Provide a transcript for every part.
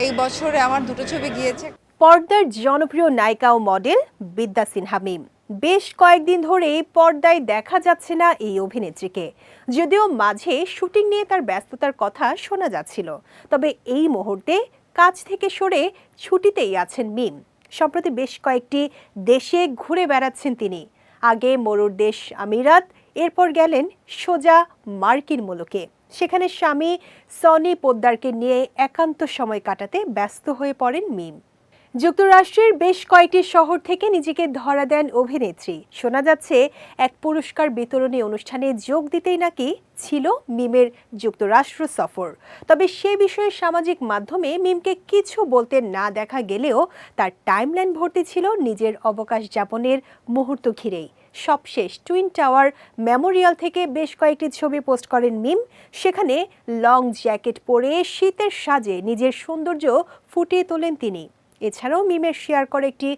এই বছরে আমার দুটো ছবি গিয়েছে। পর্দার জনপ্রিয় নায়িকা ও মডেল বিদ্যা সিনহা মিম বেশ কয়েকদিন ধরেই পর্দায় দেখা যাচ্ছে না এই অভিনেত্রীকে। যদিও মাঝে শুটিং নিয়ে তার ব্যস্ততার কথা শোনা যাচ্ছিল, তবে এই মুহূর্তে কাজ থেকে সরে ছুটিতেই আছেন মিম। সম্প্রতি বেশ কয়েকটি দেশে ঘুরে বেড়াচ্ছেন তিনি। আগে মরুর দেশ আমিরাত, এরপর গেলেন সোজা মার্কিন মুলুকে। সেখানে স্বামী সনি পোদ্দারকে নিয়ে একান্ত সময় কাটাতে ব্যস্ত হয়ে পড়েন মিম। যুক্তরাষ্ট্রের বেশ কয়েকটি শহর থেকে নিজেকে ধরা দেন অভিনেত্রী। শোনা যাচ্ছে এক পুরস্কার বিতরণী অনুষ্ঠানে যোগ দিতেই নাকি ছিল মিমের যুক্তরাষ্ট্র সফর। তবে সে বিষয়ে সামাজিক মাধ্যমে মিমকে কিছু বলতে না দেখা গেলেও তার টাইমলাইন ভর্তি ছিল নিজের অবকাশ যাপনের মুহূর্ত ঘিরেই। সবশেষ টুইন টাওয়ার মেমোরিয়াল থেকে বেশ কয়েকটি ছবি পোস্ট করেন মিম। সেখানে লং জ্যাকেট পরে শীতের সাজে নিজের সৌন্দর্য ফুটিয়ে তোলেন তিনি। এছাড়াও মিমের শেয়ার করা একটি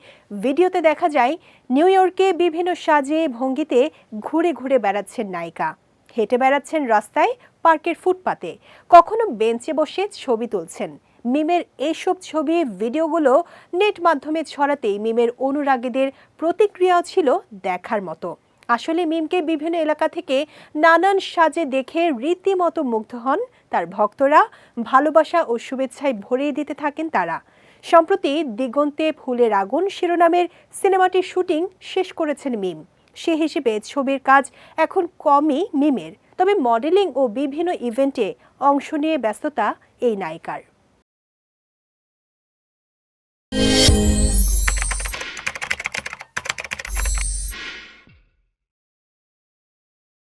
ভিডিওতে দেখা যায় নিউ ইয়র্কে বিভিন্ন সাজে ভঙ্গিতে ঘুরে ঘুরে বেড়াচ্ছেন নায়িকা। হেঁটে বেড়াচ্ছেন রাস্তায়, পার্কের ফুটপাতে, কখনো বেঞ্চে বসে ছবি তুলছেন। মিমের এইসব ছবি ভিডিওগুলো নেট মাধ্যমে ছড়াতেই মিমের অনুরাগীদের প্রতিক্রিয়াও ছিল দেখার মতো। আসলে মিমকে বিভিন্ন এলাকা থেকে নানান সাজে দেখে রীতিমতো মুগ্ধ হন তার ভক্তরা। ভালোবাসা ও শুভেচ্ছায় ভরিয়ে দিতে থাকেন তারা। সম্প্রতি দিগন্তে ফুলের আগুন শিরোনামের সিনেমাটির শুটিং শেষ করেছেন মিম। সে হিসেবে ছবির কাজ এখন কমই মিমের, তবে মডেলিং ও বিভিন্ন ইভেন্টে অংশ নিয়ে ব্যস্ততা এই নায়িকার।